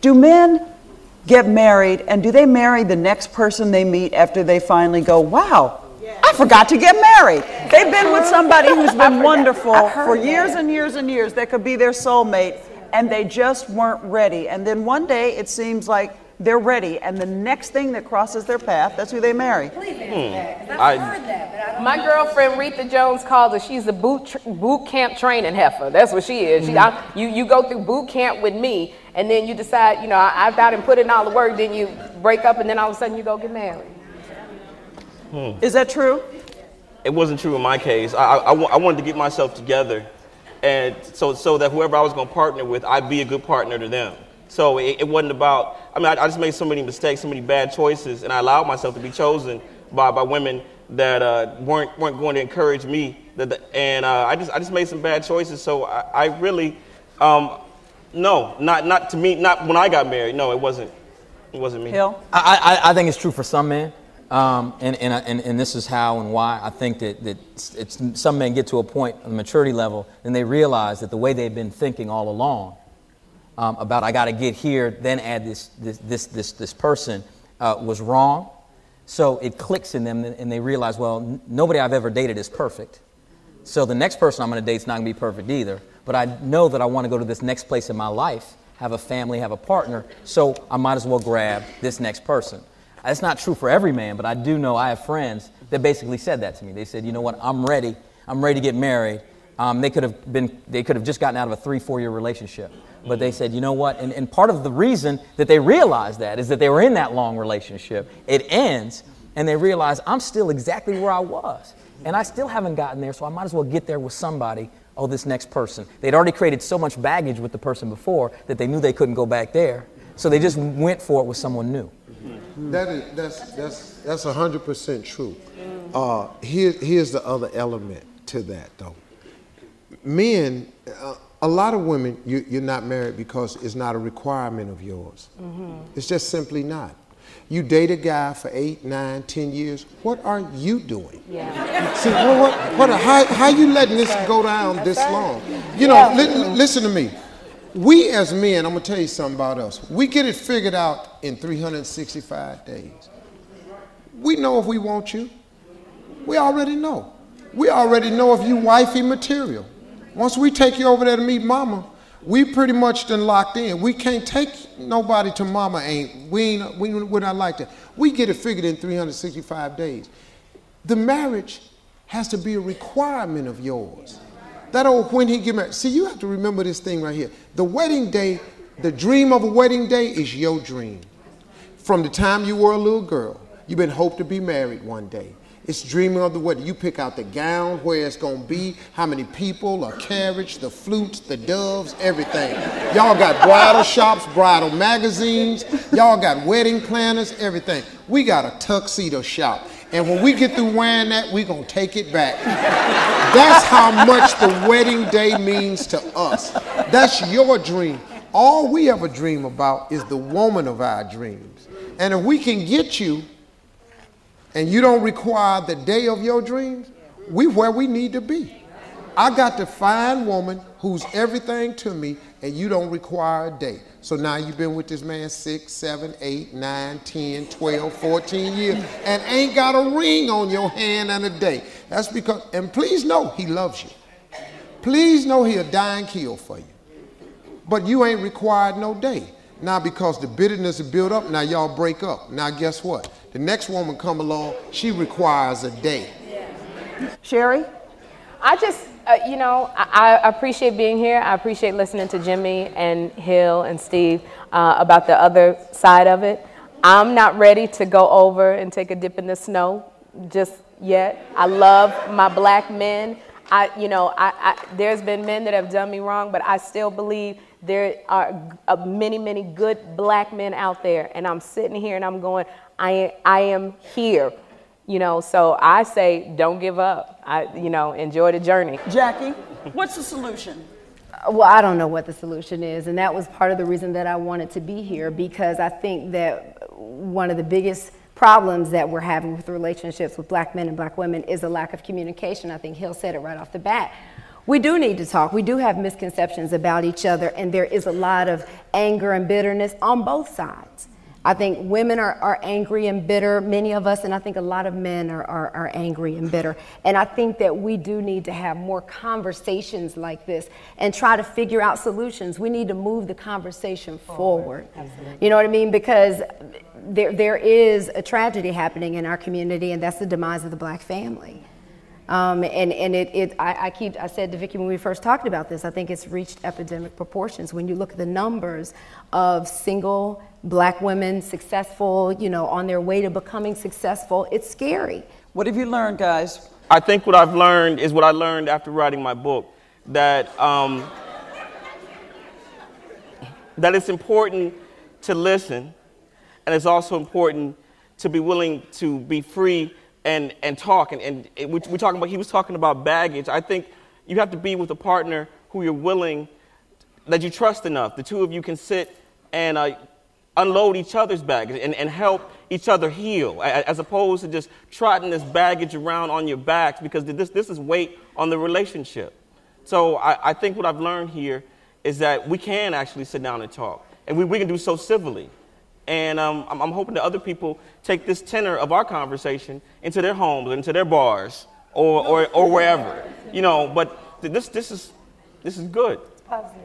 Do men get married, and do they marry the next person they meet after they finally go, wow, I forgot to get married? They've been with somebody who's been wonderful for years and years and years, that could be their soulmate, and they just weren't ready. And then one day it seems like they're ready, and the next thing that crosses their path, that's who they marry. Please answer that, 'cause I've heard that, but I don't My know. girlfriend Retha Jones calls her, she's a boot camp training heifer. That's what she is. You go through boot camp with me, and then you decide, I've got and put in all the work, then you break up, and then all of a sudden you go get married. Is that true? It wasn't true in my case. I wanted to get myself together, and so that whoever I was going to partner with, I'd be a good partner to them. So it wasn't about, I just made so many mistakes, so many bad choices, and I allowed myself to be chosen by women that weren't going to encourage me. I just made some bad choices. So I really, no, not to me, not when I got married. No, it wasn't me. Hill? I think it's true for some men, and this is how and why. I think that some men get to a point on the maturity level, and they realize that the way they've been thinking all along about I got to get here, then add this person was wrong. So it clicks in them, and they realize, well, nobody I've ever dated is perfect. So the next person I'm going to date is not going to be perfect either. But I know that I want to go to this next place in my life, have a family, have a partner. So I might as well grab this next person. That's not true for every man, but I do know I have friends that basically said that to me. They said, you know what, I'm ready to get married. They could have just gotten out of a 3-4 year relationship. But they said, you know what? And part of the reason that they realized that is that they were in that long relationship. It ends, and they realize I'm still exactly where I was. And I still haven't gotten there, so I might as well get there with somebody, this next person. They'd already created so much baggage with the person before that they knew they couldn't go back there. So they just went for it with someone new. That's 100% true. Here's the other element to that, though. Men, a lot of women, you're not married because it's not a requirement of yours. It's just simply not. You date a guy for 8, 9, 10 years. What are you doing? Yeah. See, how you letting this go down this long? Listen to me. We as men, I'm gonna tell you something about us. We get it figured out in 365 days. We know if we want you. We already know. We already know if you wifey material. Once we take you over there to meet mama, we pretty much done locked in. We can't take nobody to mama. We're not like that. We get it figured in 365 days. The marriage has to be a requirement of yours. That old when he get married. See, you have to remember this thing right here. The wedding day, the dream of a wedding day is your dream. From the time you were a little girl, you've been hoped to be married one day. It's dreaming of the wedding. You pick out the gown, where it's going to be, how many people, a carriage, the flutes, the doves, everything. Y'all got bridal shops, bridal magazines. Y'all got wedding planners, everything. We got a tuxedo shop. And when we get through wearing that, we're going to take it back. That's how much the wedding day means to us. That's your dream. All we ever dream about is the woman of our dreams. And if we can get you, and you don't require the day of your dreams, we where we need to be. I got to find a woman who's everything to me, and you don't require a day. So now you've been with this man 6, 7, 8, 9, 10, 12, 14 years, and ain't got a ring on your hand and a day. That's because, and please know he loves you. Please know he'll die and kill for you. But you ain't required no day. Now because the bitterness is built up, now y'all break up. Now guess what? The next woman come along, she requires a day. Sherri? I just, I appreciate being here. I appreciate listening to Jimmy and Hill and Steve about the other side of it. I'm not ready to go over and take a dip in the snow just yet. I love my black men. There's been men that have done me wrong, but I still believe there are many, many good black men out there. And I'm sitting here and I'm going, I am here. So I say, don't give up. Enjoy the journey. Jacque, what's the solution? Well, I don't know what the solution is, and that was part of the reason that I wanted to be here, because I think that one of the biggest problems that we're having with relationships with black men and black women is a lack of communication. I think Hill said it right off the bat. We do need to talk. We do have misconceptions about each other, and there is a lot of anger and bitterness on both sides. I think women are angry and bitter, many of us, and I think a lot of men are angry and bitter. And I think that we do need to have more conversations like this and try to figure out solutions. We need to move the conversation forward. Absolutely. You know what I mean? Because there is a tragedy happening in our community, and that's the demise of the black family. I said to Vicki when we first talked about this, I think it's reached epidemic proportions. When you look at the numbers of single black women successful, on their way to becoming successful, it's scary. What have you learned, guys? I think what I've learned is what I learned after writing my book, that it's important to listen, and it's also important to be willing to be free and talk. And we talking about, he was talking about baggage. I think you have to be with a partner who you're willing, that you trust enough. The two of you can sit and unload each other's baggage and help each other heal, as opposed to just trotting this baggage around on your backs, because this is weight on the relationship. So I think what I've learned here is that we can actually sit down and talk, and we can do so civilly. And I'm hoping that other people take this tenor of our conversation into their homes, into their bars, or wherever, But this is good. Positive.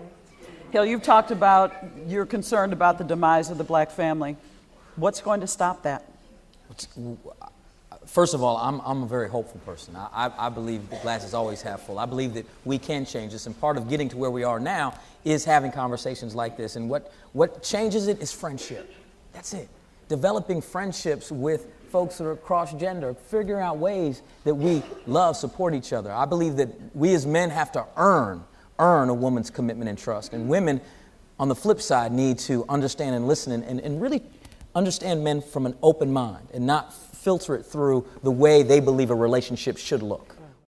Hill, you've talked about you're concerned about the demise of the black family. What's going to stop that? First of all, I'm a very hopeful person. I believe the glass is always half full. I believe that we can change this, and part of getting to where we are now is having conversations like this. And what changes it is friendship. That's it. Developing friendships with folks that are cross-gender, figuring out ways that we love, support each other. I believe that we as men have to earn a woman's commitment and trust. And women, on the flip side, need to understand and listen and really understand men from an open mind and not filter it through the way they believe a relationship should look.